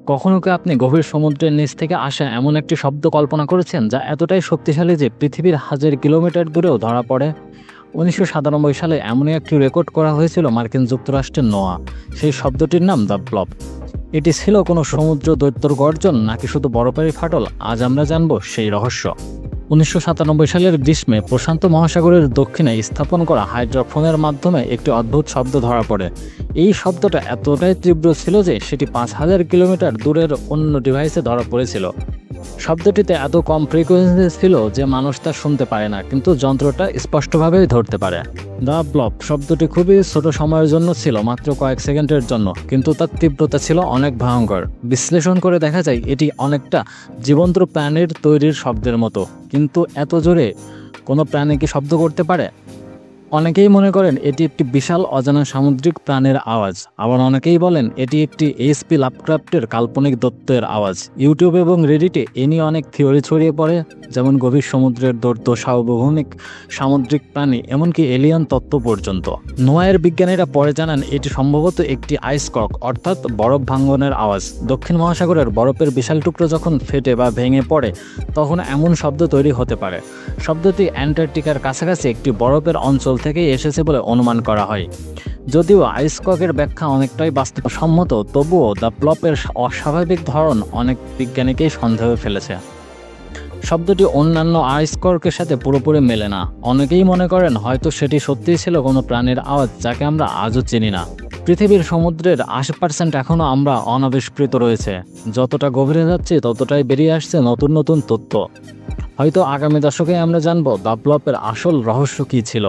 কখনো কি আপনি গভীর সমুদ্রের নিচ থেকে আসা এমন একটি শব্দ কল্পনা করেছেন যা এতটাই শক্তিশালী যে পৃথিবীর হাজার কিলোমিটার দূরেও ধরা পড়ে? 1997 সালে এমনই একটি রেকর্ড করা হয়েছিল মার্কিন যুক্তরাষ্ট্রের নোয়া। সেই শব্দটির নাম দ্য ব্লব। এটি ছিল কোনো সমুদ্র দৈত্যর গর্জন নাকি শুধু বরফেরই ফাটল? আজ আমরা জানব সেই রহস্য। 1997 সালের গ্রীষ্মে প্রশান্ত মহাসাগরের দক্ষিণে স্থাপন করা হাইড্রোফোনের মাধ্যমে একটি অদ্ভুত শব্দ ধরা পড়ে। এই শব্দটা এতটাই তীব্র ছিল যে সেটি 5000 কিলোমিটার দূরের অন্য ডিভাইসে ধরা পড়েছিল। শব্দটিতে এত কম ফ্রিকোয়েন্সি ছিল যে মানুষ তা শুনতে পারে না, কিন্তু যন্ত্রটা স্পষ্টভাবেই ধরতে পারে। দ্য ব্লব শব্দটি খুবই ছোট সময়ের জন্য ছিল, মাত্র কয়েক সেকেন্ডের জন্য, কিন্তু তার তীব্রতা ছিল অনেক ভয়ঙ্কর। বিশ্লেষণ করে দেখা যায় এটি অনেকটা জীবন্ত প্রাণীর তৈরির শব্দের মতো। কিন্তু এত জোরে কোনো প্রাণী কি শব্দ করতে পারে? অনেকেই মনে করেন এটি একটি বিশাল অজানা সামুদ্রিক প্রাণের আওয়াজ, আবার অনেকেই বলেন এটি একটি এইচপি লাভক্রাফটের কাল্পনিক দৈত্যের আওয়াজ। ইউটিউব এবং রেডিটে এ নিয়ে অনেক থিওরি ছড়িয়ে পড়ে, যেমন গভীর সমুদ্রের দৈত্য, সার্বভৌমিক সামুদ্রিক প্রাণী, এমনকি এলিয়ান তত্ত্ব পর্যন্ত। নোয়াহের বিজ্ঞানীরা পরে জানান এটি সম্ভবত একটি আইসকক, অর্থাৎ বরফ ভাঙ্গনের আওয়াজ। দক্ষিণ মহাসাগরের বরফের বিশাল টুকরো যখন ফেটে বা ভেঙে পড়ে তখন এমন শব্দ তৈরি হতে পারে। শব্দটি অ্যান্টার্কটিকার কাছাকাছি একটি বরফের অঞ্চল থেকেই এসেছে বলে অনুমান করা হয়। যদিও আইসককের ব্যাখ্যা অনেকটাই বাস্তবসম্মত, তবুও দ্য ব্লবের অস্বাভাবিক ধরন অনেক বিজ্ঞানীকেই সন্দেহে ফেলেছে। শব্দটি অন্যান্য আইসককের সাথে পুরোপুরি মেলে না। অনেকেই মনে করেন হয়তো সেটি সত্যিই ছিল কোনো প্রাণীর আওয়াজ যাকে আমরা আজও চিনি না। পৃথিবীর সমুদ্রের 80% এখনও আমরা অনাবিষ্কৃত রয়েছে। যতটা গভীরে যাচ্ছে ততটাই বেরিয়ে আসছে নতুন নতুন তথ্য। হয়তো আগামী দশকে আমরা জানব দ্য ব্লবের আসল রহস্য কী ছিল।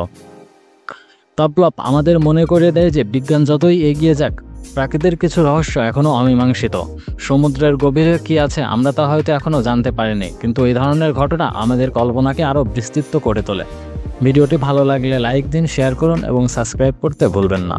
দ্য ব্লব আমাদের মনে করে দেয় যে বিজ্ঞান যতই এগিয়ে যাক, প্রাকৃতিক কিছু রহস্য এখনও অমীমাংসিত। সমুদ্রের গভীরে কি আছে আমরা তা হয়তো এখনও জানতে পারিনি, কিন্তু এই ধরনের ঘটনা আমাদের কল্পনাকে আরও বিস্তৃত করে তোলে। ভিডিওটি ভালো লাগলে লাইক দিন, শেয়ার করুন এবং সাবস্ক্রাইব করতে ভুলবেন না।